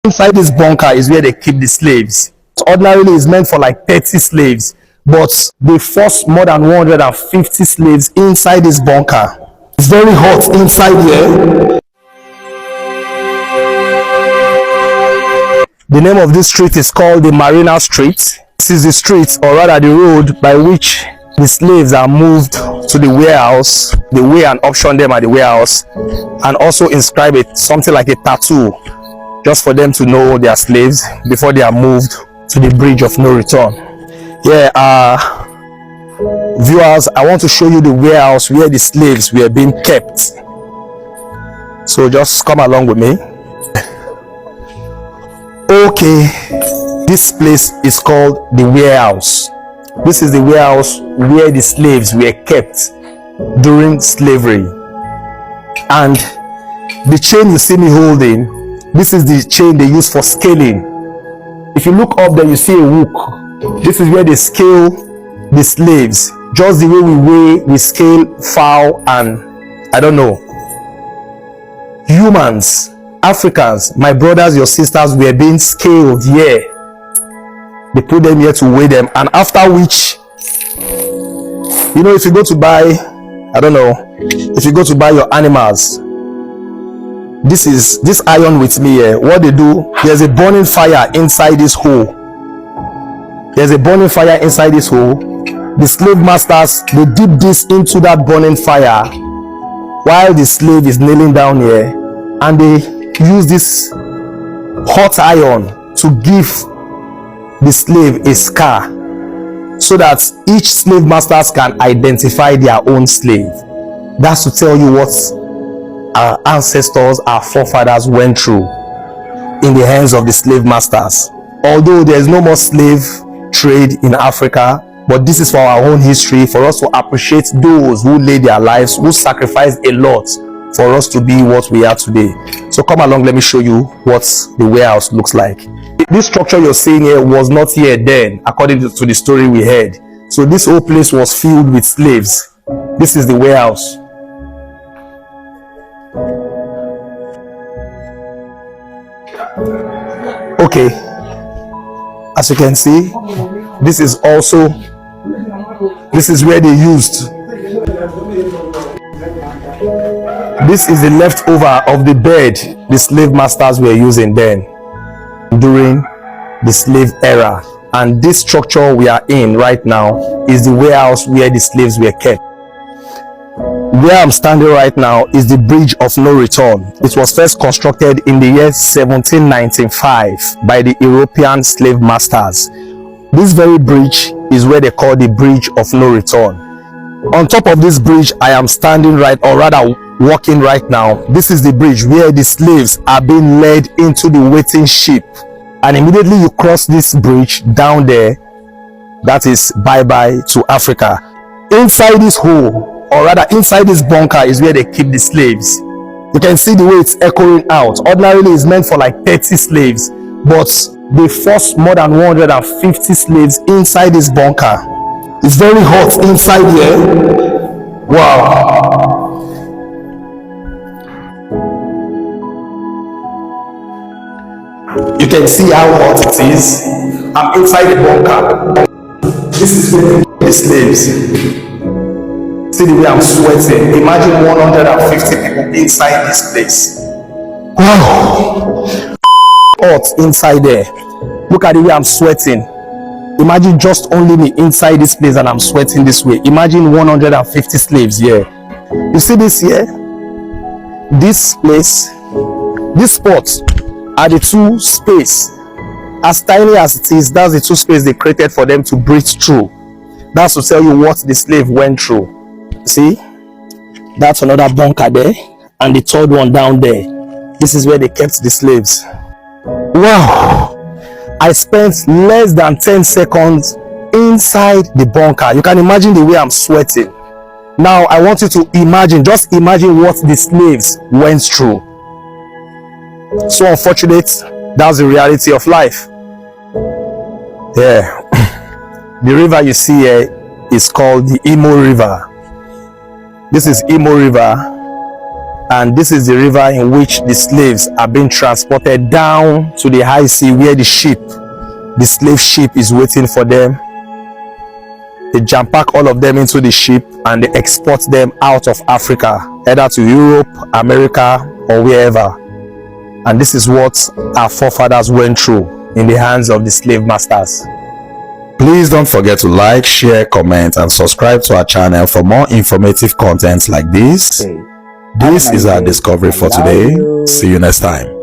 Inside this bunker is where they keep the slaves. Ordinarily, it's meant for like 30 slaves, but they forced more than 150 slaves inside this bunker. It's very hot inside here. The name of this street is called the Marina Street. This is the street, or rather the road, by which the slaves are moved to the warehouse. They weigh and auction them at the warehouse, and also inscribe it something like a tattoo, just for them to know they are slaves before they are moved to the bridge of no return. Viewers, I want to show you the warehouse where the slaves were being kept. So just come along with me. Okay, this place is called the warehouse. This is the warehouse where the slaves were kept during slavery. And the chain you see me holding, this is the chain they use for scaling. If you look up there, you see a hook. This is where they scale the slaves, just the way we scale fowl and I don't know, humans. Africans, my brothers, your sisters, were being scaled here. They put them here to weigh them, and after which, you know, if you go to buy, I don't know, if you go to buy your animals, this iron with me here, what they do, there's a burning fire inside this hole. There's a burning fire inside this hole. The slave masters, they dip this into that burning fire while the slave is kneeling down here, and they use this hot iron to give the slave a scar, so that each slave masters can identify their own slave. That's to tell you what our ancestors, our forefathers went through in the hands of the slave masters. Although there is no more slave trade in Africa, but this is for our own history, for us to appreciate those who laid their lives, who sacrificed a lot for us to be what we are today. So come along, let me show you what the warehouse looks like. This structure you're seeing here was not here then, according to the story we heard. So this whole place was filled with slaves. This is the warehouse. Okay, as you can see, this is where they used. This is the leftover of the bed the slave masters were using then during the slave era. And this structure we are in right now is the warehouse where the slaves were kept. Where I'm standing right now is the bridge of no return. It was first constructed in the year 1795 by the European slave masters. This very bridge is where they call the bridge of no return. On top of this bridge I am standing right, or rather walking right now. This is the bridge where the slaves are being led into the waiting ship, and immediately you cross this bridge down there, that is bye-bye to Africa. Inside this hole, or rather inside this bunker, is where they keep the slaves. You can see the way it's echoing out. Ordinarily it's meant for like 30 slaves, but they forced more than 150 slaves inside this bunker. It's very hot inside here. Wow. You can see how hot it is. I'm inside the bunker. This is where they keep the slaves. See the way I'm sweating. Imagine 150 people inside this place. Wow. Hot inside there. Look at the way I'm sweating. Imagine just only me inside this place and I'm sweating this way. Imagine 150 slaves here. You see this here? This place, this spot are the two space. As tiny as it is, that's the two space they created for them to breathe through. That's to tell you what the slave went through. See? That's another bunker there, and the third one down there. This is where they kept the slaves. Wow! I spent less than 10 seconds inside the bunker. You can imagine the way I'm sweating. Now I want you to imagine, just imagine what the slaves went through. So unfortunate, that's the reality of life. Yeah. The river you see here is called the Imo River. This is Imo River, And this is the river in which the slaves are being transported down to the high sea, where the slave ship is waiting for them. They jam pack all of them into the ship and they export them out of Africa, either to Europe, America, or wherever. And this is what our forefathers went through in the hands of the slave masters. Please don't forget to like, share, comment, and subscribe to our channel for more informative content like this. This is our discovery for today. See you next time.